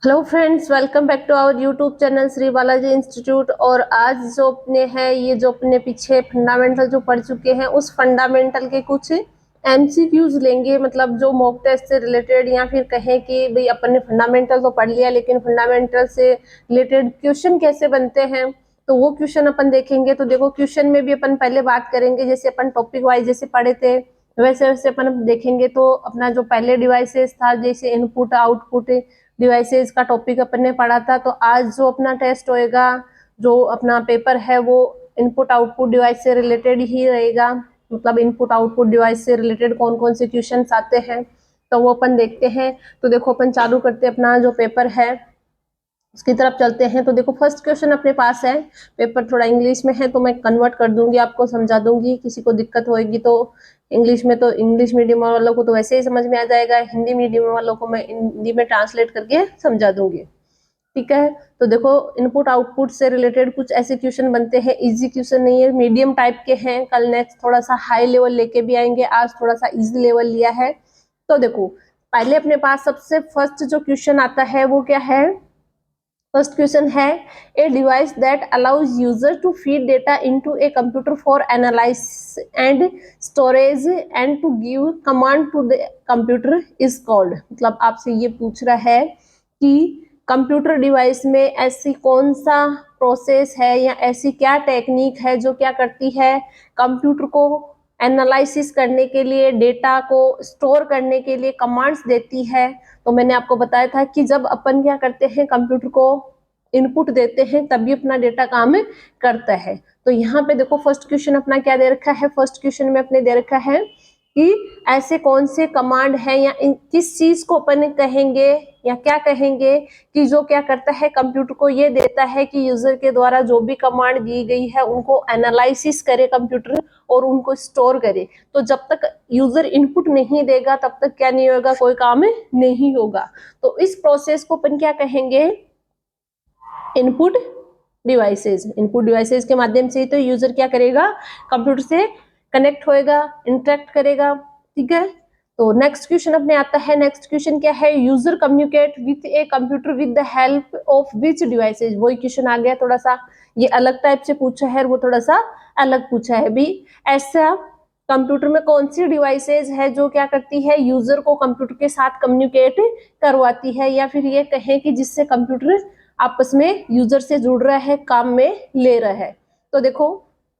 Hello friends, welcome back to our YouTube channel Shri Balaji Institute. और आज जो अपने हैं ये जो अपने पीछे फंडामेंटल जो पढ़ चुके हैं उस फंडामेंटल के कुछ एमसीक्यूज लेंगे, मतलब जो मॉक टेस्ट से रिलेटेड, या फिर कहें कि भाई अपन ने फंडामेंटल तो पढ़ लिया लेकिन फंडामेंटल से रिलेटेड क्वेश्चन कैसे बनते हैं तो वो क्वेश्चन अपन देखेंगे। तो देखो, क्वेश्चन में भी अपन पहले बात करेंगे, जैसे अपन टॉपिक वाइज जैसे पढ़े थे वैसे वैसे अपन देखेंगे। तो अपना जो पहले डिवाइसेस था, जैसे इनपुट आउटपुट डिवाइसेस का टॉपिक अपन ने पढ़ा था, तो आज जो अपना टेस्ट होएगा, जो अपना पेपर है, वो इनपुट आउटपुट डिवाइस से रिलेटेड ही रहेगा। मतलब इनपुट आउटपुट डिवाइस से रिलेटेड कौन कौन से क्वेश्चंस आते हैं तो वो अपन देखते हैं। तो देखो, अपन चालू करते हैं अपना जो पेपर है उसकी तरफ चलते हैं। तो देखो, फर्स्ट क्वेश्चन अपने पास है, पेपर थोड़ा इंग्लिश में है तो मैं कन्वर्ट कर दूंगी, आपको समझा दूंगी। किसी को दिक्कत होगी तो इंग्लिश में, तो इंग्लिश मीडियम वालों को तो वैसे ही समझ में आ जाएगा, हिंदी मीडियम वालों को मैं हिंदी में ट्रांसलेट करके समझा दूंगी, ठीक है। तो देखो, इनपुट आउटपुट से रिलेटेड कुछ ऐसे क्वेश्चन बनते हैं, इजी क्वेश्चन नहीं है, मीडियम टाइप के हैं। कल नेक्स्ट थोड़ा सा हाई लेवल लेके भी आएंगे, आज थोड़ा सा इजी लेवल लिया है। तो देखो, पहले अपने पास सबसे फर्स्ट जो क्वेश्चन आता है वो क्या है। फर्स्ट क्वेश्चन है, a device that allows user to feed data into a computer for analysis and storage and to give command to the computer is called. मतलब आपसे ये पूछ रहा है कि कंप्यूटर डिवाइस में ऐसी कौन सा प्रोसेस है या ऐसी क्या टेक्निक है जो क्या करती है, कंप्यूटर को एनालिसिस करने के लिए, डेटा को स्टोर करने के लिए कमांड्स देती है। तो मैंने आपको बताया था कि जब अपन क्या करते हैं, कंप्यूटर को इनपुट देते हैं तभी अपना डेटा काम करता है। तो यहाँ पे देखो, फर्स्ट क्वेश्चन अपना क्या दे रखा है, फर्स्ट क्वेश्चन में अपने दे रखा है कि ऐसे कौन से कमांड है या किस चीज को अपन कहेंगे या क्या कहेंगे कि जो क्या करता है, कंप्यूटर को ये देता है कि यूजर के द्वारा जो भी कमांड दी गई है उनको एनालिसिस करे कंप्यूटर और उनको स्टोर करे। तो जब तक यूजर इनपुट नहीं देगा तब तक क्या नहीं होगा, कोई काम नहीं होगा। तो इस प्रोसेस को अपन क्या कहेंगे, इनपुट डिवाइसेस। इनपुट डिवाइसेस के माध्यम से तो यूजर क्या करेगा, कंप्यूटर से कनेक्ट होएगा, इंटरेक्ट करेगा, ठीक है। तो नेक्स्ट क्वेश्चन अपने आता है, नेक्स्ट क्वेश्चन क्या है, user communicate with a computer with the help of which devices. वही क्वेश्चन आ गया, थोड़ा सा ये अलग टाइप से पूछा है, वो थोड़ा सा अलग पूछा है भी। ऐसा कंप्यूटर में कौन सी डिवाइसेज है जो क्या करती है, यूजर को कंप्यूटर के साथ कम्युनिकेट करवाती है, या फिर ये कहें कि जिससे कंप्यूटर आपस में यूजर से जुड़ रहा है, काम में ले रहा है। तो देखो,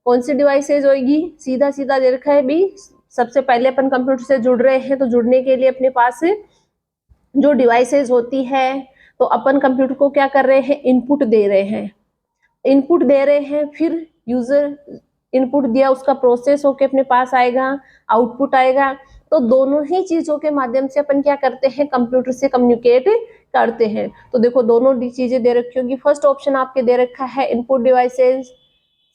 कौन सी डिवाइसेज होगी, सीधा सीधा दे रखा है भी। सबसे पहले अपन कंप्यूटर से जुड़ रहे हैं, तो जुड़ने के लिए अपने पास जो डिवाइसेज होती है, तो अपन कंप्यूटर को क्या कर रहे हैं, इनपुट दे रहे हैं, इनपुट दे रहे हैं, फिर यूजर इनपुट दिया, उसका प्रोसेस होके अपने पास आएगा, आउटपुट आएगा। तो दोनों ही चीजों के माध्यम से अपन क्या करते हैं, कंप्यूटर से कम्युनिकेट करते हैं। तो देखो, दोनों चीजें दे रखी होगी। फर्स्ट ऑप्शन आपके दे रखा है इनपुट डिवाइसेस,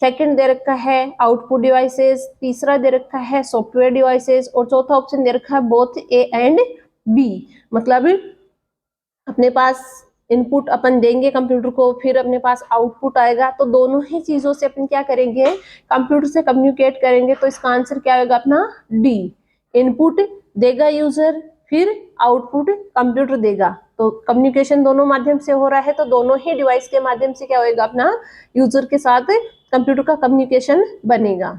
सेकंड दे रखा है आउटपुट डिवाइसेस, तीसरा दे रखा है सॉफ्टवेयर डिवाइसेस, और चौथा ऑप्शन दे रखा है बोथ ए एंड बी। मतलब अपने पास इनपुट अपन देंगे कंप्यूटर को, फिर अपने पास आउटपुट आएगा, तो दोनों ही चीजों से अपन क्या करेंगे, कंप्यूटर से कम्युनिकेट करेंगे। तो इसका आंसर क्या होगा अपना डी। इनपुट देगा यूजर, फिर आउटपुट कंप्यूटर देगा। तो कम्युनिकेशन दोनों माध्यम से हो रहा है, तो दोनों ही डिवाइस के माध्यम से क्या होगा, अपना यूजर के साथ कंप्यूटर का कम्युनिकेशन बनेगा।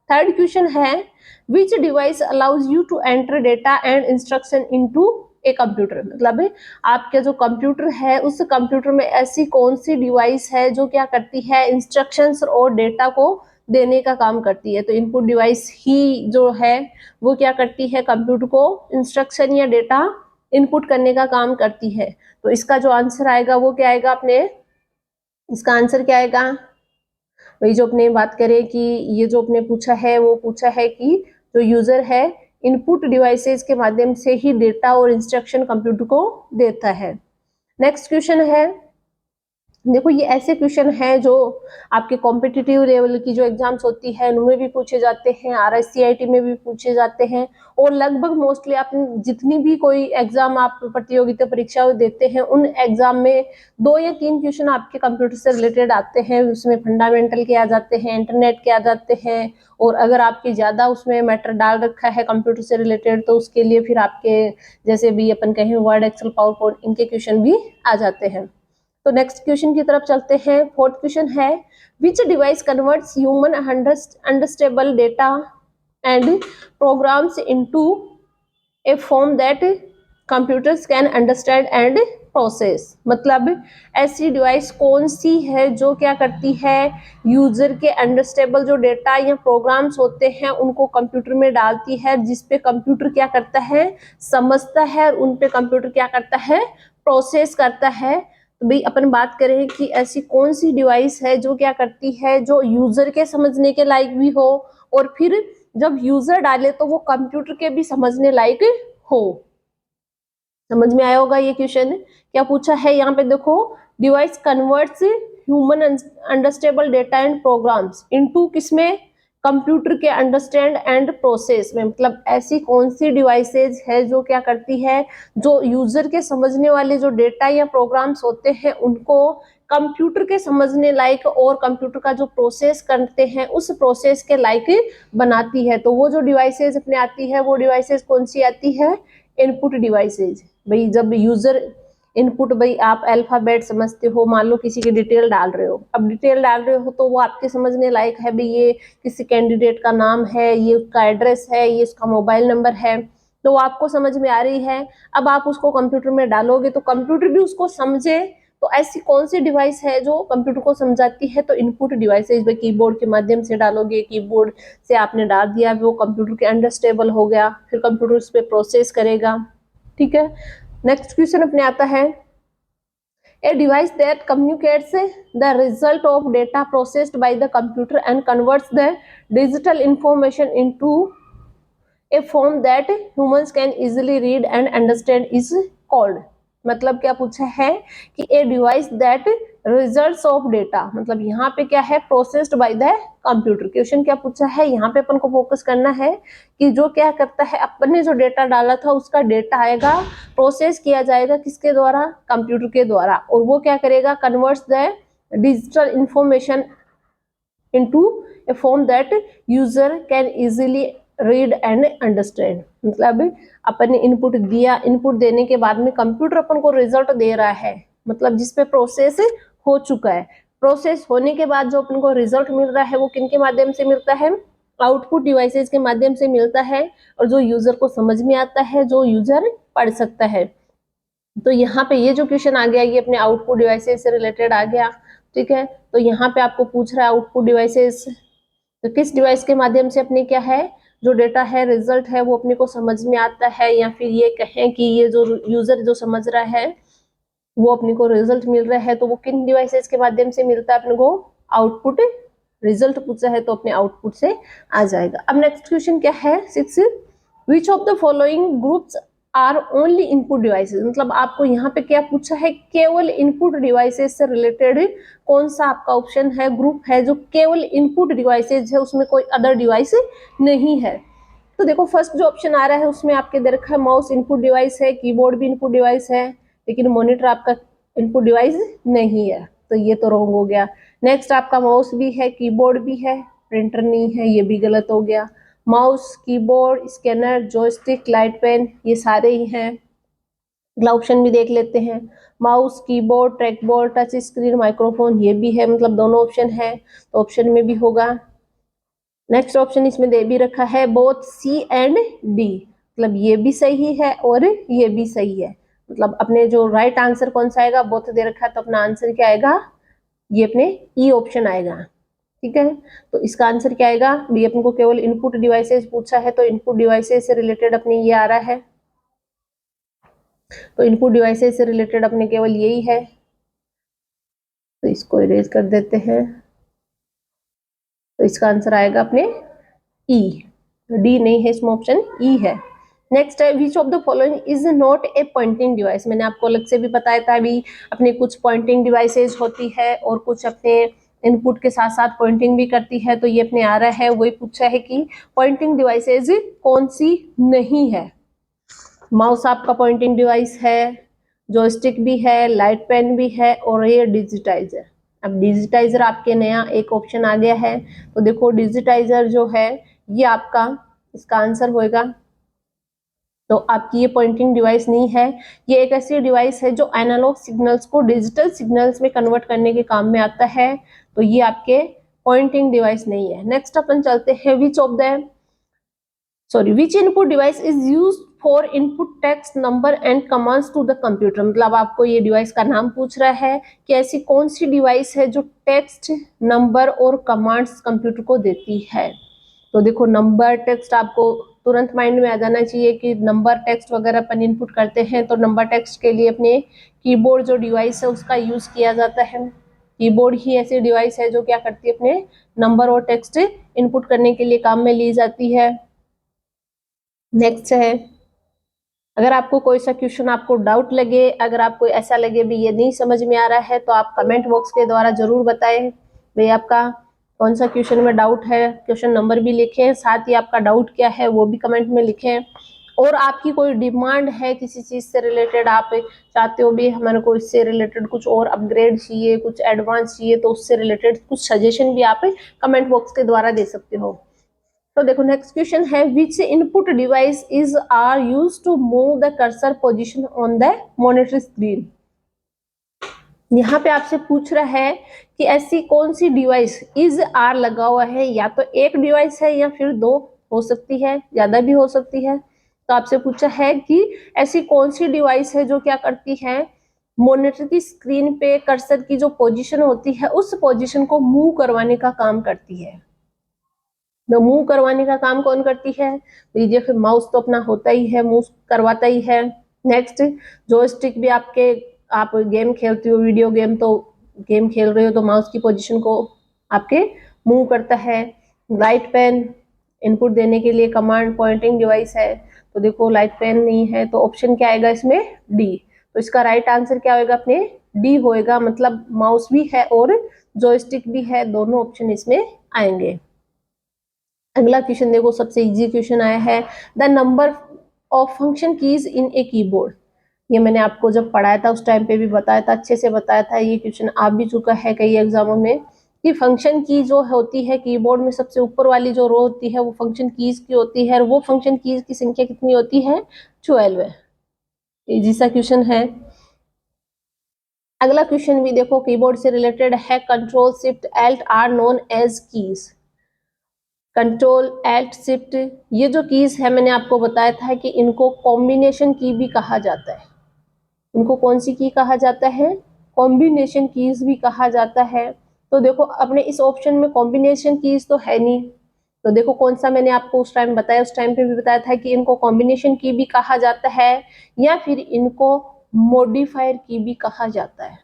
थर्ड क्वेश्चन है, which device allows you to enter data and instruction into a computer. मतलब आपके जो कंप्यूटर है उस कंप्यूटर में ऐसी कौन सी डिवाइस है जो क्या करती है, इंस्ट्रक्शंस और डेटा को देने का काम करती है। तो इनपुट डिवाइस ही जो है वो क्या करती है, कंप्यूटर को इंस्ट्रक्शन या डेटा इनपुट करने का काम करती है। तो इसका जो आंसर आएगा वो क्या आएगा अपने, इसका आंसर क्या आएगा, वही जो अपने बात करें कि ये जो अपने पूछा है, वो पूछा है कि जो यूजर है इनपुट डिवाइसेस के माध्यम से ही डेटा और इंस्ट्रक्शन कंप्यूटर को देता है। नेक्स्ट क्वेश्चन है, देखो ये ऐसे क्वेश्चन हैं जो आपके कॉम्पिटिटिव लेवल की जो एग्जाम्स होती है उनमें भी पूछे जाते हैं, RSCIT में भी पूछे जाते हैं, और लगभग मोस्टली आप जितनी भी कोई एग्जाम आप प्रतियोगिता परीक्षा देते हैं उन एग्जाम में 2 या 3 क्वेश्चन आपके कंप्यूटर से रिलेटेड आते हैं। उसमें फंडामेंटल के आ जाते हैं, इंटरनेट के आ जाते हैं, और अगर आपके ज्यादा उसमें मैटर डाल रखा है कंप्यूटर से रिलेटेड तो उसके लिए फिर आपके जैसे भी अपन कहें वर्ड, एक्सेल, पावर पॉइंट, इनके क्वेश्चन भी आ जाते हैं। तो नेक्स्ट क्वेश्चन की तरफ चलते हैं। फोर्थ क्वेश्चन है, which device converts human understandable data and programs into a form that computers can understand and process. मतलब ऐसी डिवाइस कौन सी है जो क्या करती है, यूजर के अंडरस्टेबल जो डेटा या प्रोग्राम्स होते हैं उनको कंप्यूटर में डालती है, जिसपे कंप्यूटर क्या करता है, समझता है, और उन पे कंप्यूटर क्या करता है, प्रोसेस करता है। तो भाई अपन बात करें कि ऐसी कौन सी डिवाइस है जो क्या करती है, जो यूजर के समझने के लायक भी हो, और फिर जब यूजर डाले तो वो कंप्यूटर के भी समझने लायक हो। समझ में आया होगा ये क्वेश्चन क्या पूछा है यहाँ पे। देखो, device converts human understandable data and programs into किसमें, कंप्यूटर के अंडरस्टैंड एंड प्रोसेस में। मतलब ऐसी कौन सी डिवाइसेज है जो क्या करती है, जो यूजर के समझने वाले जो डेटा या प्रोग्राम्स होते हैं उनको कंप्यूटर के समझने लायक और कंप्यूटर का जो प्रोसेस करते हैं उस प्रोसेस के लायक बनाती है। तो वो जो डिवाइसेज अपने आती है वो डिवाइसेज कौन सी आती है, इनपुट डिवाइसेज। भाई जब यूजर इनपुट, भाई आप अल्फाबेट समझते हो, मान लो किसी की डिटेल डाल रहे हो, अब डिटेल डाल रहे हो तो वो आपके समझने लायक है, भाई ये किसी कैंडिडेट का नाम है, ये उसका एड्रेस है, ये उसका मोबाइल नंबर है, तो वो आपको समझ में आ रही है। अब आप उसको कंप्यूटर में डालोगे तो कंप्यूटर भी उसको समझे। तो ऐसी कौन सी डिवाइस है जो कंप्यूटर को समझाती है, तो इनपुट डिवाइसेज। भाई कीबोर्ड के माध्यम से डालोगे, कीबोर्ड से आपने डाल दिया, वो कंप्यूटर के अंडरस्टेबल हो गया, फिर कंप्यूटर उस पर प्रोसेस करेगा। ठीक है, नेक्स्ट क्वेश्चन अपने आता है, a device that communicates the result of data processed by the computer and converts the digital information into a form that humans can easily read and understand is called। मतलब क्या पूछा है कि ए device that results of data, मतलब यहाँ पे क्या है, processed bye the computer. Question क्या पूछा है, यहाँ पे अपन को फोकस करना है कि जो क्या करता है, अपन ने जो डेटा डाला था उसका डेटा आएगा, प्रोसेस किया जाएगा किसके द्वारा, कंप्यूटर के द्वारा, और वो क्या करेगा, converts the digital information into a form that user can easily read and understand. मतलब अपन ने इनपुट दिया, इनपुट देने के बाद में कंप्यूटर अपन को रिजल्ट दे रहा है, मतलब जिसपे प्रोसेस हो चुका है। प्रोसेस होने के बाद जो अपन को रिजल्ट मिल रहा है वो किन के माध्यम से मिलता है, आउटपुट डिवाइसेस के माध्यम से मिलता है, और जो यूजर को समझ में आता है, जो यूजर पढ़ सकता है। तो यहाँ पे ये जो क्वेश्चन आ गया ये अपने आउटपुट डिवाइसेस से रिलेटेड आ गया। ठीक है, तो यहाँ पे आपको पूछ रहा है आउटपुट डिवाइसेस, तो किस डिवाइस के माध्यम से अपने क्या है, जो डेटा है, रिजल्ट है, वो अपने को समझ में आता है, या फिर ये कहें कि ये जो यूजर जो समझ रहा है वो अपने को रिजल्ट मिल रहा है, तो वो किन डिवाइसेस के माध्यम से मिलता है अपने को, आउटपुट। रिजल्ट पूछा है तो अपने आउटपुट से आ जाएगा। अब नेक्स्ट क्वेश्चन क्या है, 6, which of the following groups are only input devices. मतलब आपको यहाँ पे क्या पूछा है, केवल इनपुट डिवाइसेस से रिलेटेड कौन सा आपका ऑप्शन है, ग्रुप है जो केवल इनपुट डिवाइसेस है, उसमें कोई अदर डिवाइस नहीं है। तो देखो फर्स्ट जो ऑप्शन आ रहा है उसमें आपके दे रखा है माउस इनपुट डिवाइस है, कीबोर्ड भी इनपुट डिवाइस है, लेकिन मॉनिटर आपका इनपुट डिवाइस नहीं है, तो ये तो रॉन्ग हो गया। नेक्स्ट आपका माउस भी है, कीबोर्ड भी है, प्रिंटर नहीं है, ये भी गलत हो गया। Mouse, keyboard, scanner, joystick, light pen, ये सारे ही हैं। अगला ऑप्शन भी देख लेते हैं, mouse, keyboard, track ball, touch screen, microphone, ये भी है, मतलब दोनों ऑप्शन है, तो ऑप्शन में भी होगा। नेक्स्ट ऑप्शन इसमें दे भी रखा है बोथ सी एंड डी, मतलब ये भी सही है और ये भी सही है। मतलब अपने जो राइट आंसर कौन सा आएगा, बोथ दे रखा है, तो अपना आंसर क्या आएगा, ये अपने ई ऑप्शन आएगा। ठीक है, तो इसका आंसर क्या आएगा, भी अपन को केवल इनपुट डिवाइसेस पूछा है, तो इनपुट डिवाइसेस से रिलेटेड अपने ये आ रहा है, तो इनपुट डिवाइसेस से रिलेटेड अपने केवल यही है, तो इसको इरेज कर देते हैं। तो इसका आंसर आएगा अपने ई, डी नहीं है इसमें, ऑप्शन ई है। नेक्स्ट है which of the following is not a pointing device. मैंने आपको अलग से भी बताया था अभी, अपने कुछ पॉइंटिंग डिवाइसेज होती है और कुछ अपने इनपुट के साथ साथ पॉइंटिंग भी करती है। तो ये अपने आ रहा है, वही पूछा है कि पॉइंटिंग डिवाइसेज कौन सी नहीं है। माउस आपका पॉइंटिंग डिवाइस है, जॉयस्टिक भी है, लाइट पेन भी है और ये डिजिटाइजर। अब डिजिटाइजर आपके नया एक ऑप्शन आ गया है, तो देखो डिजिटाइजर जो है ये आपका इसका आंसर होएगा। तो आपकी ये पॉइंटिंग डिवाइस नहीं है, ये एक ऐसी डिवाइस है जो एनालॉग सिग्नल्स को डिजिटल सिग्नल्स में कन्वर्ट करने के काम में आता है। तो ये आपके पॉइंटिंग डिवाइस नहीं है। नेक्स्ट अपन चलते हैं which input device is use for input text number and commands to the computer. मतलब आपको ये डिवाइस का नाम पूछ रहा है कि ऐसी कौन सी डिवाइस है जो टेक्स्ट, नंबर और कमांड्स कंप्यूटर को देती है। तो देखो नंबर, टेक्स्ट आपको तुरंत माइंड में आ जाना चाहिए कि नंबर, टेक्स्ट वगैरह अपन इनपुट करते हैं तो नंबर टेक्स्ट के लिए अपने कीबोर्ड जो डिवाइस है उसका यूज किया जाता है। कीबोर्ड ही ऐसी डिवाइस है जो क्या करती है, अपने नंबर और टेक्स्ट इनपुट करने के लिए काम में ली जाती है। नेक्स्ट है, अगर आपको कोई सा क्वेश्चन आपको डाउट लगे, अगर आपको ऐसा लगे भी ये नहीं समझ में आ रहा है, तो आप कमेंट बॉक्स के द्वारा जरूर बताएं भाई आपका कौन सा क्वेश्चन में डाउट है। क्वेश्चन नंबर भी लिखें, साथ ही आपका डाउट क्या है वो भी कमेंट में लिखें। और आपकी कोई डिमांड है किसी चीज से रिलेटेड, आप चाहते हो भी हमारे को इससे रिलेटेड कुछ और अपग्रेड चाहिए, कुछ एडवांस चाहिए, तो उससे रिलेटेड कुछ सजेशन भी आप कमेंट बॉक्स के द्वारा दे सकते हो। तो देखो नेक्स्ट क्वेश्चन है which input device is are use to move the cursor position on the monitor screen. यहाँ पे आपसे पूछ रहा है कि ऐसी कौन सी डिवाइस, इज आर लगा हुआ है, या तो एक डिवाइस है या फिर दो हो सकती है, ज्यादा भी हो सकती है। तो आपसे पूछा है कि ऐसी कौन सी डिवाइस है जो क्या करती है, मॉनिटर की स्क्रीन पे कर्सर की जो पोजीशन होती है उस पोजीशन को मूव करवाने का काम करती है। तो मूव करवाने का काम कौन करती है, लीजिए फिर माउस तो अपना होता ही है, मूव करवाता ही है। नेक्स्ट, जॉयस्टिक भी आपके, आप गेम खेलते हो वीडियो गेम, तो गेम खेल रहे हो तो माउस की पोजीशन को आपके मूव करता है। लाइट पेन इनपुट देने के लिए कमांड पॉइंटिंग डिवाइस है। तो देखो लाइट पेन नहीं है, तो ऑप्शन क्या आएगा इसमें, डी। तो इसका राइट आंसर क्या होगा, अपने डी होएगा। मतलब माउस भी है और जॉयस्टिक भी है, दोनों ऑप्शन इसमें आएंगे। अगला क्वेश्चन देखो, सबसे इजी क्वेश्चन आया है, the number of function keys in a keyboard. ये मैंने आपको जब पढ़ाया था उस टाइम पे भी बताया था, अच्छे से बताया था। ये क्वेश्चन आ भी चुका है कई एग्जामों में कि फंक्शन की जो होती है कीबोर्ड में, सबसे ऊपर वाली जो रो होती है वो फंक्शन कीज की होती है, और वो फंक्शन कीज की संख्या कितनी होती है, 12 है। इजी सा क्वेश्चन है। अगला क्वेश्चन भी देखो कीबोर्ड से रिलेटेड है, control shift alt are known as keys. Control alt shift ये जो कीज है, मैंने आपको बताया था कि इनको कॉम्बिनेशन की भी कहा जाता है। इनको कौन सी की कहा जाता है, कॉम्बिनेशन कीज भी कहा जाता है। तो देखो अपने इस ऑप्शन में कॉम्बिनेशन कीज तो है नहीं, तो देखो कौन सा मैंने आपको उस टाइम बताया, उस टाइम पे भी बताया था कि इनको कॉम्बिनेशन की भी कहा जाता है या फिर इनको मॉडिफायर की भी कहा जाता है।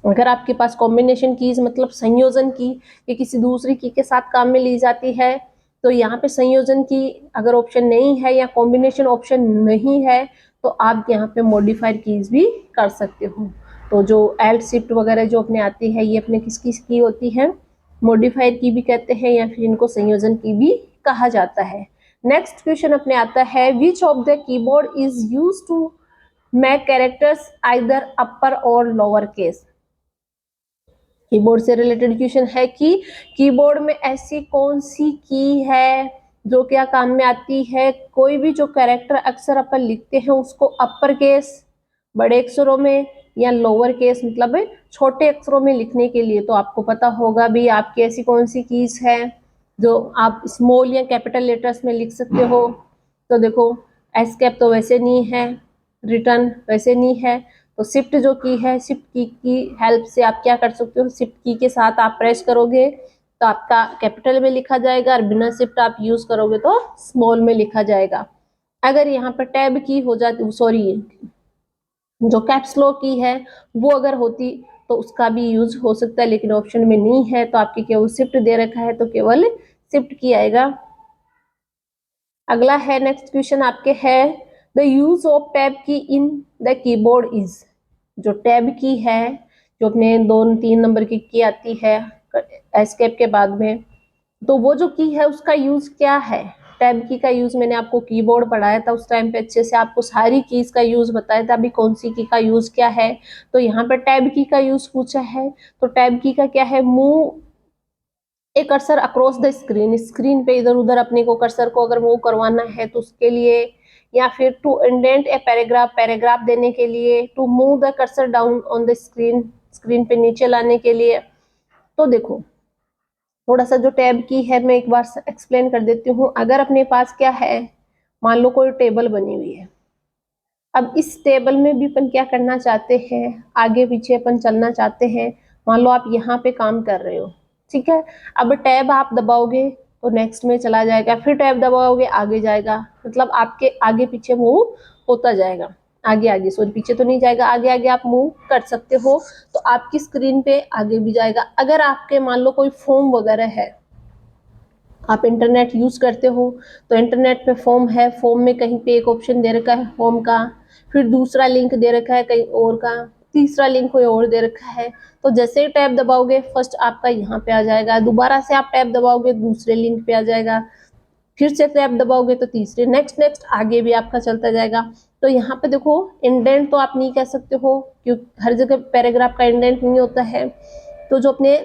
अगर आपके पास कॉम्बिनेशन कीज मतलब संयोजन की, ये किसी दूसरी की के साथ काम में ली जाती है, तो यहाँ पे संयोजन की अगर ऑप्शन नहीं है या कॉम्बिनेशन ऑप्शन नहीं है, तो आप यहाँ पे मॉडिफायर कीज भी कर सकते हो। तो जो एल्ट शिफ्ट वगैरह जो अपने आती है, ये अपने किसकी की होती है, मॉडिफायर की भी कहते हैं या फिर इनको संयोजन की भी कहा जाता है। नेक्स्ट क्वेश्चन अपने आता है, which of the keyboard is use to make characters either upper or lower case. Keyboard से रिलेटेड क्वेश्चन है कि कीबोर्ड में ऐसी कौन सी की है जो क्या काम में आती है, कोई भी जो कैरेक्टर अक्सर अपन लिखते हैं उसको अपर केस बड़े अक्षरों में या लोअर केस मतलब छोटे अक्षरों में लिखने के लिए। तो आपको पता होगा भी आपकी ऐसी कौन सी कीज है जो आप स्मॉल या कैपिटल लेटर्स में लिख सकते हो। तो देखो एस्केप तो वैसे नहीं है, रिटर्न वैसे नहीं है, तो शिफ्ट जो की है, शिफ्ट की हेल्प से आप क्या कर सकते हो, शिफ्ट की के साथ आप प्रेस करोगे तो आपका कैपिटल में लिखा जाएगा, और बिना शिफ्ट आप यूज करोगे तो स्मॉल में लिखा जाएगा। अगर यहाँ पर टैब की हो जाती, सॉरी जो कैप्स लॉक की है वो अगर होती तो उसका भी यूज हो सकता है, लेकिन ऑप्शन में नहीं है, तो आपके केवल शिफ्ट दे रखा है तो केवल शिफ्ट की आएगा। अगला है नेक्स्ट क्वेश्चन आपके है द यूज ऑफ टैब की इन द कीबोर्ड इज। जो टैब की है, जो अपने 2-3 नंबर की आती है एस्केप के बाद में, तो वो जो की है उसका यूज क्या है। टैब की का यूज मैंने आपको कीबोर्ड पढ़ाया था उस टाइम पे, अच्छे से आपको सारी कीज का यूज बताया था। अभी कौन सी की का यूज क्या है, तो यहाँ पर टैब की का यूज पूछा है। तो टैब की का क्या है, move A cursor across the screen, screen पे इधर उधर अपने को कर्सर को अगर मूव करवाना है तो उसके लिए, या फिर to indent a paragraph, paragraph देने के लिए, to move the cursor down on the screen, screen पे नीचे लाने के लिए। तो देखो थोड़ा सा जो टैब की है मैं एक बार एक्सप्लेन कर देती हूँ। अगर अपने पास क्या है, मान लो कोई टेबल बनी हुई है, अब इस टेबल में भी अपन क्या करना चाहते हैं, आगे पीछे अपन चलना चाहते हैं। मान लो आप यहाँ पे काम कर रहे हो, ठीक है, अब टैब आप दबाओगे तो नेक्स्ट में चला जाएगा, फिर टैब दबाओगे आगे जाएगा, मतलब आपके आगे पीछे मूव होता जाएगा। आगे आगे सॉरी पीछे तो नहीं जाएगा, आगे आगे आप मूव कर सकते हो, तो आपकी स्क्रीन पे आगे भी जाएगा। अगर आपके मान लो कोई फॉर्म वगैरह है, आप इंटरनेट यूज करते हो, तो इंटरनेट पे फॉर्म है, फॉर्म में कहीं पे एक ऑप्शन दे रखा है फॉर्म का, फिर दूसरा लिंक दे रखा है कहीं और का, तीसरा लिंक कोई और दे रखा है। तो जैसे ही टैब दबाओगे फर्स्ट आपका यहाँ पे आ जाएगा, दोबारा से आप टैब दबाओगे दूसरे लिंक पे आ जाएगा, फिर से टैब दबाओगे तो तीसरे, नेक्स्ट नेक्स्ट आगे भी आपका चलता जाएगा। तो यहाँ पे देखो इंडेंट तो आप नहीं कह सकते हो क्योंकि हर जगह पैराग्राफ का इंडेंट नहीं होता है। तो जो अपने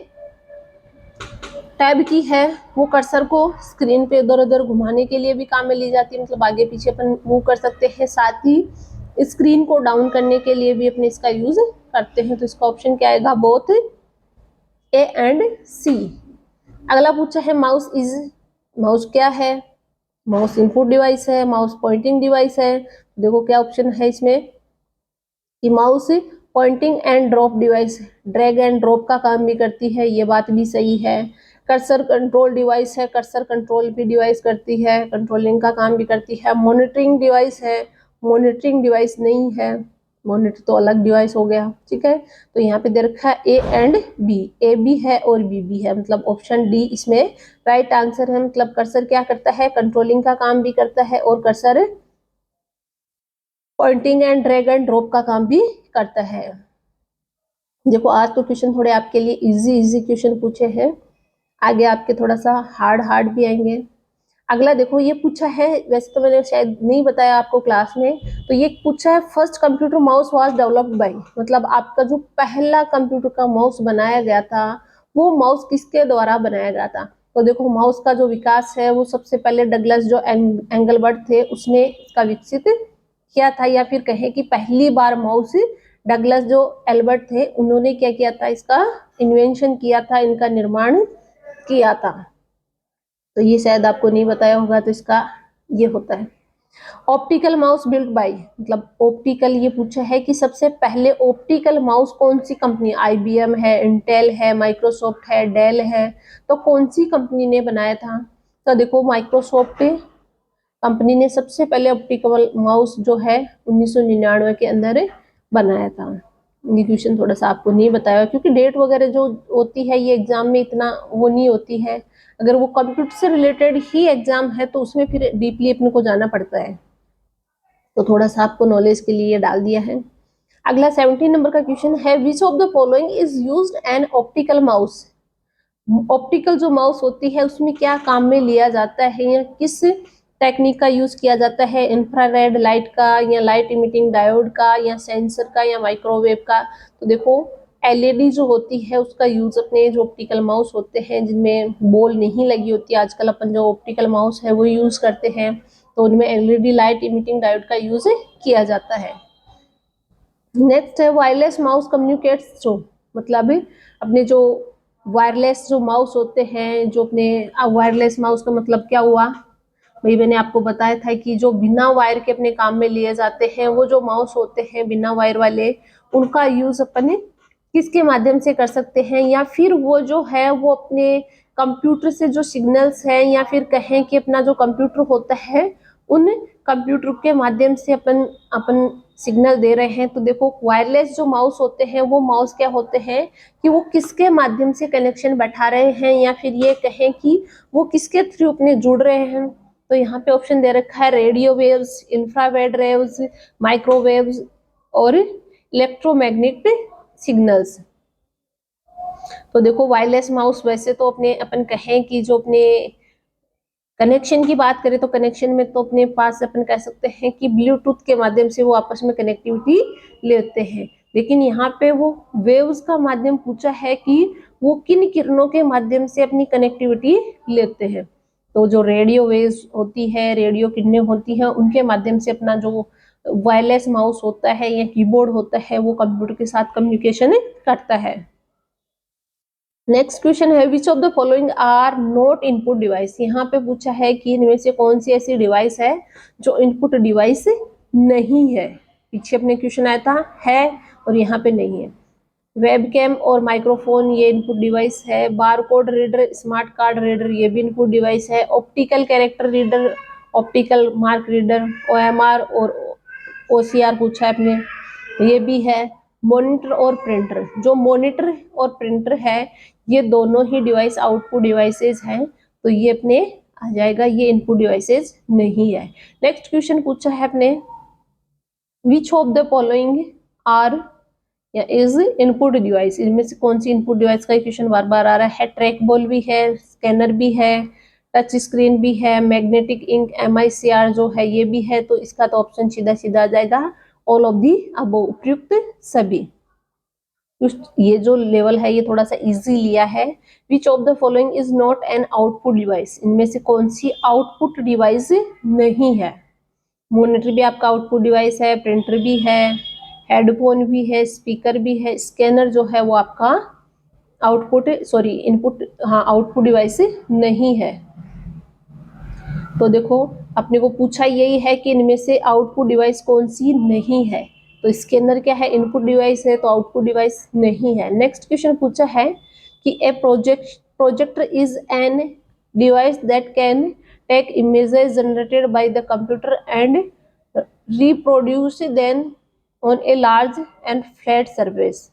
टैब की है वो कर्सर को स्क्रीन पे इधर उधर घुमाने के लिए भी काम में ली जाती है, मतलब आगे पीछे अपन मूव कर सकते हैं, साथ ही स्क्रीन को डाउन करने के लिए भी अपने इसका यूज करते हैं। तो इसका ऑप्शन क्या आएगा, बोथ ए एंड सी। अगला पूछा है माउस इज, माउस क्या है, माउस इनपुट डिवाइस है, माउस पॉइंटिंग डिवाइस है। देखो क्या ऑप्शन है इसमें कि mouse pointing and drop device, drag and drop का काम भी करती है, ये बात भी सही है। कर्सर कंट्रोल डिवाइस है, कर्सर कंट्रोल भी डिवाइस करती है, कंट्रोलिंग का काम भी करती है। मॉनिटरिंग डिवाइस है, मॉनिटरिंग डिवाइस नहीं है, मॉनिटर तो अलग डिवाइस हो गया, ठीक है। तो यहाँ पे दे रखा है ए एंड बी, ए भी है और बी भी है, मतलब ऑप्शन डी इसमें राइट आंसर है। मतलब कर्सर क्या करता है, कंट्रोलिंग का काम भी करता है और cursor pointing and drag and drop का काम भी करता है। देखो आज तो क्वेश्चन थोड़े आपके लिए इजी इजी क्वेश्चन पूछे हैं, आगे आपके थोड़ा सा हार्ड हार्ड भी आएंगे। अगला देखो ये पूछा है, वैसे तो मैंने शायद नहीं बताया आपको क्लास में, तो ये पूछा है first computer mouse was developed by, मतलब आपका जो पहला कंप्यूटर का माउस बनाया गया था वो माउस किसके द्वारा बनाया गया था। तो देखो माउस का जो विकास है वो सबसे पहले डगलस जो एंगलबर्ट थे उसने इसका विकसित किया था, या फिर कहें कि पहली बार माउस डगलस जो एल्बर्ट थे उन्होंने क्या किया था, इसका इन्वेंशन किया था, इनका निर्माण किया था। तो ये शायद आपको नहीं बताया होगा, तो इसका ये होता है ऑप्टिकल माउस बिल्ट बाय, मतलब ऑप्टिकल ये पूछा है कि सबसे पहले ऑप्टिकल माउस कौन सी कंपनी, आईबीएम है, इंटेल है, माइक्रोसॉफ्ट है, डेल है, तो कौन सी कंपनी ने बनाया था। तो देखो माइक्रोसॉफ्ट कंपनी ने सबसे पहले ऑप्टिकल माउस जो है 1999 के अंदर बनाया था। ये क्वेश्चन थोड़ा सा आपको नहीं बताया क्योंकि डेट वगैरह जो होती है ये एग्जाम में इतना वो नहीं होती है, अगर वो कंप्यूटर से रिलेटेड ही एग्जाम है तो उसमें फिर डीपली अपने को जाना पड़ता है, तो थोड़ा सा आपको नॉलेज के लिए डाल दिया है। अगला 17 नंबर का क्वेश्चन है which of the following is used an optical mouse, optical जो माउस होती है उसमें क्या काम में लिया जाता है, या किस टेक्निक का यूज किया जाता है, इंफ्रारेड लाइट का या लाइट इमिटिंग डायोड का या सेंसर का या माइक्रोवेव का। तो देखो एलईडी जो होती है उसका यूज अपने जो ऑप्टिकल माउस होते हैं जिनमें बॉल नहीं लगी होती, आजकल अपन जो ऑप्टिकल माउस है वो यूज करते हैं, तो उनमें एलईडी लाइट इमिटिंग डायोड का यूज किया जाता है। नेक्स्ट है वायरलेस माउस कम्युनिकेट्स जो, मतलब अपने जो वायरलेस जो माउस होते हैं, जो अपने वायरलेस माउस का मतलब क्या हुआ, भाई मैंने आपको बताया था कि जो बिना वायर के अपने काम में लिए जाते हैं वो जो माउस होते हैं बिना वायर वाले, उनका यूज अपन किसके माध्यम से कर सकते हैं, या फिर वो जो है वो अपने कंप्यूटर से जो सिग्नल्स हैं, या फिर कहें कि अपना जो कंप्यूटर होता है उन कंप्यूटर के माध्यम से अपन अपन सिग्नल दे रहे हैं। तो देखो वायरलेस जो माउस होते हैं वो माउस क्या होते हैं कि वो किसके माध्यम से कनेक्शन बैठा रहे हैं, या फिर ये कहें कि वो किसके थ्रू अपने जुड़ रहे हैं, तो यहाँ पे ऑप्शन दे रखा है radio waves, infrared waves, microwaves और इलेक्ट्रोमैग्नेटिक सिग्नल्स। तो देखो वायरलेस माउस वैसे तो अपन कहें कि जो अपने कनेक्शन की बात करें तो कनेक्शन में तो अपने पास अपन कह सकते हैं कि ब्लूटूथ के माध्यम से वो आपस में कनेक्टिविटी लेते हैं, लेकिन यहाँ पे वो वेव्स का माध्यम पूछा है कि वो किन किरणों के माध्यम से अपनी कनेक्टिविटी लेते हैं। तो जो रेडियो वेव्स होती है, रेडियो किरणें होती हैं, उनके माध्यम से अपना जो वायरलेस माउस होता है या कीबोर्ड होता है वो कंप्यूटर के साथ कम्युनिकेशन करता है। नेक्स्ट क्वेश्चन है which of the following are not input device. यहाँ पे पूछा है कि इनमें से कौन सी ऐसी डिवाइस है जो इनपुट डिवाइस नहीं है। पीछे अपने क्वेश्चन आया था है और यहाँ पे नहीं है। वेबकैम और माइक्रोफोन ये इनपुट डिवाइस है। Barcode reader, smart card reader ये भी इनपुट डिवाइस है। Optical character reader, optical mark reader, OMR और OCR पूछा है अपने, ये भी है। मॉनिटर और प्रिंटर, जो मॉनिटर और प्रिंटर है ये दोनों ही डिवाइस आउटपुट डिवाइसेस हैं, तो ये अपने आ जाएगा, ये इनपुट डिवाइसेस नहीं है। नेक्स्ट क्वेश्चन पूछा है अपने which of the following are या इज इनपुट डिवाइस। इनमें से कौन सी इनपुट डिवाइस का क्वेश्चन बार बार आ रहा है। ट्रैक बॉल भी है, स्कैनर भी है, टच स्क्रीन भी है, मैग्नेटिक इंक MICR जो है ये भी है, तो इसका तो ऑप्शन सीधा सीधा आ जाएगा ऑल ऑफ दी अबव, उपयुक्त सभी। ये जो लेवल है ये थोड़ा सा इजी लिया है। Which of the following is not an output device. इनमें से कौन सी आउटपुट डिवाइस नहीं है। मॉनिटर भी आपका आउटपुट डिवाइस है, प्रिंटर भी है, हेडफोन भी है, स्पीकर भी है, स्कैनर जो है वो आपका आउटपुट सॉरी इनपुट हाँ आउटपुट डिवाइस नहीं है। तो देखो अपने को पूछा यही है कि इनमें से आउटपुट डिवाइस कौन सी नहीं है, तो स्कैनर क्या है इनपुट डिवाइस है, तो आउटपुट डिवाइस नहीं है। नेक्स्ट क्वेश्चन पूछा है कि a projector is an device that can take images generated by the computer and reproduce then on a large and flat surface.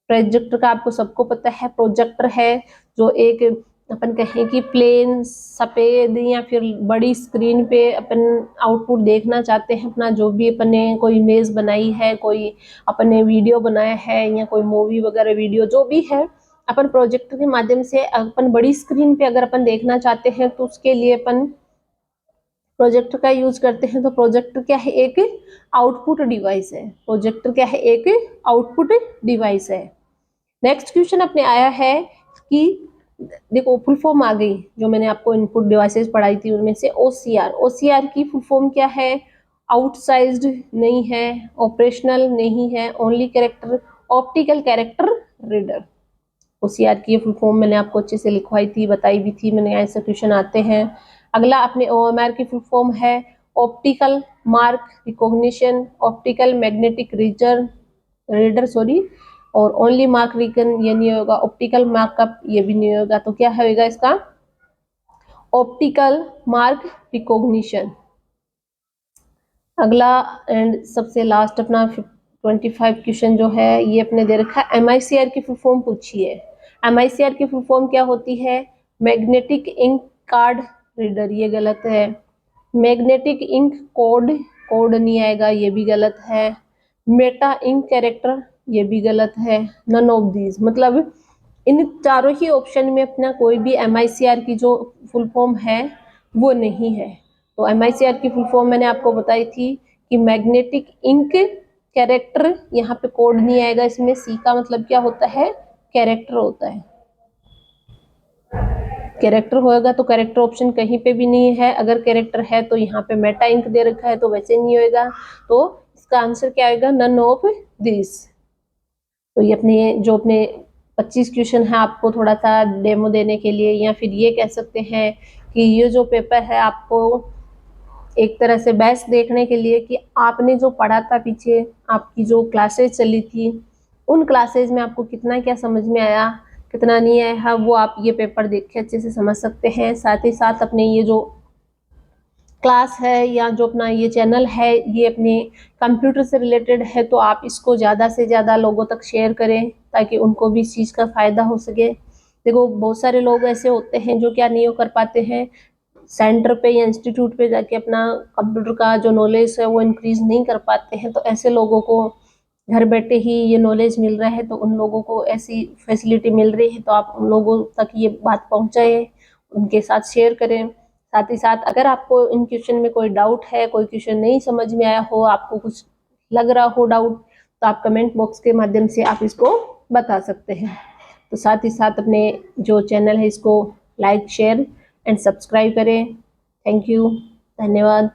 Projector का आपको सबको पता है, प्रोजेक्टर है जो एक अपन कहें कि प्लेन सफ़ेद या फिर बड़ी स्क्रीन पे अपन आउटपुट देखना चाहते हैं, अपना जो भी अपन ने कोई इमेज बनाई है, कोई अपन ने वीडियो बनाया है या कोई मूवी वगैरह वीडियो जो भी है, अपन प्रोजेक्टर के माध्यम से अपन बड़ी स्क्रीन पे अगर अपन देखना चाहते हैं तो उसके लिए अपन प्रोजेक्टर का यूज करते हैं। तो प्रोजेक्टर क्या है एक आउटपुट डिवाइस है। प्रोजेक्टर क्या है एक आउटपुट डिवाइस है। नेक्स्ट क्वेश्चन अपने आया है कि देखो फुल फॉर्म आ गई जो मैंने आपको इनपुट डिवाइसेस पढ़ाई थी उनमें से OCR की फुल फॉर्म क्या है। आउटसाइज्ड नहीं है, ऑपरेशनल नहीं है, only character, optical character reader. OCR की फुल फॉर्म मैंने आपको अच्छे से लिखवाई थी, बताई भी थी मैंने, ऐसे क्वेश्चन आते हैं। अगला अपने OMR की फुल फॉर्म है optical mark recognition, optical magnetic reader और ओनली मार्क रिकन ये नहीं होगा, ऑप्टिकल मार्कअप ये भी नहीं होगा, तो क्या होगा इसका ऑप्टिकल मार्क रिकॉग्निशन। अगला एंड सबसे लास्ट अपना 25 क्वेश्चन जो है ये अपने दे रखा है MICR की फुल फॉर्म पूछी है। MICR की फुल फॉर्म क्या होती है, मैग्नेटिक इंक कार्ड रीडर, ये गलत है। मैग्नेटिक इंक कोड नहीं आएगा, ये भी गलत है। मेटा इंक कैरेक्टर ये भी गलत है। नन ऑफ दीज, मतलब इन चारों ही ऑप्शन में अपना कोई भी MICR की जो फुल फॉर्म है वो नहीं है। तो MICR की फुल फॉर्म मैंने आपको बताई थी कि मैग्नेटिक इंक कैरेक्टर, यहाँ पे कोड नहीं आएगा इसमें। सी का मतलब क्या होता है, कैरेक्टर होता है। कैरेक्टर होएगा तो कैरेक्टर ऑप्शन कहीं पे भी नहीं है। अगर कैरेक्टर है तो यहाँ पे मेटा इंक दे रखा है तो वैसे नहीं होएगा, तो इसका आंसर क्या आएगा, नन ऑफ दिस। तो ये अपने 25 क्वेश्चन है आपको थोड़ा सा डेमो देने के लिए, या फिर ये कह सकते हैं कि ये जो पेपर है आपको एक तरह से बेस्ट देखने के लिए कि आपने जो पढ़ा था पीछे, आपकी जो क्लासेज चली थी उन क्लासेज में आपको कितना क्या समझ में आया, कितना नहीं आया, वो आप ये पेपर देख के अच्छे से समझ सकते हैं। साथ ही साथ अपने ये जो क्लास है या जो अपना ये चैनल है ये अपने कंप्यूटर से रिलेटेड है, तो आप इसको ज़्यादा से ज़्यादा लोगों तक शेयर करें ताकि उनको भी इस चीज़ का फ़ायदा हो सके। देखो बहुत सारे लोग ऐसे होते हैं जो क्या नहीं कर पाते हैं, सेंटर पे या इंस्टीट्यूट पे जाके अपना कंप्यूटर का जो नॉलेज है वो इंक्रीज नहीं कर पाते हैं, तो ऐसे लोगों को घर बैठे ही ये नॉलेज मिल रहा है, तो उन लोगों को ऐसी फैसिलिटी मिल रही है, तो आप उन लोगों तक ये बात पहुंचाएं, उनके साथ शेयर करें। साथ ही साथ अगर आपको इन क्वेश्चन में कोई डाउट है, कोई क्वेश्चन नहीं समझ में आया हो, आपको कुछ लग रहा हो डाउट, तो आप कमेंट बॉक्स के माध्यम से आप इसको बता सकते हैं। तो साथ ही साथ अपने जो चैनल है इसको लाइक, शेयर एंड सब्सक्राइब करें। थैंक यू, धन्यवाद।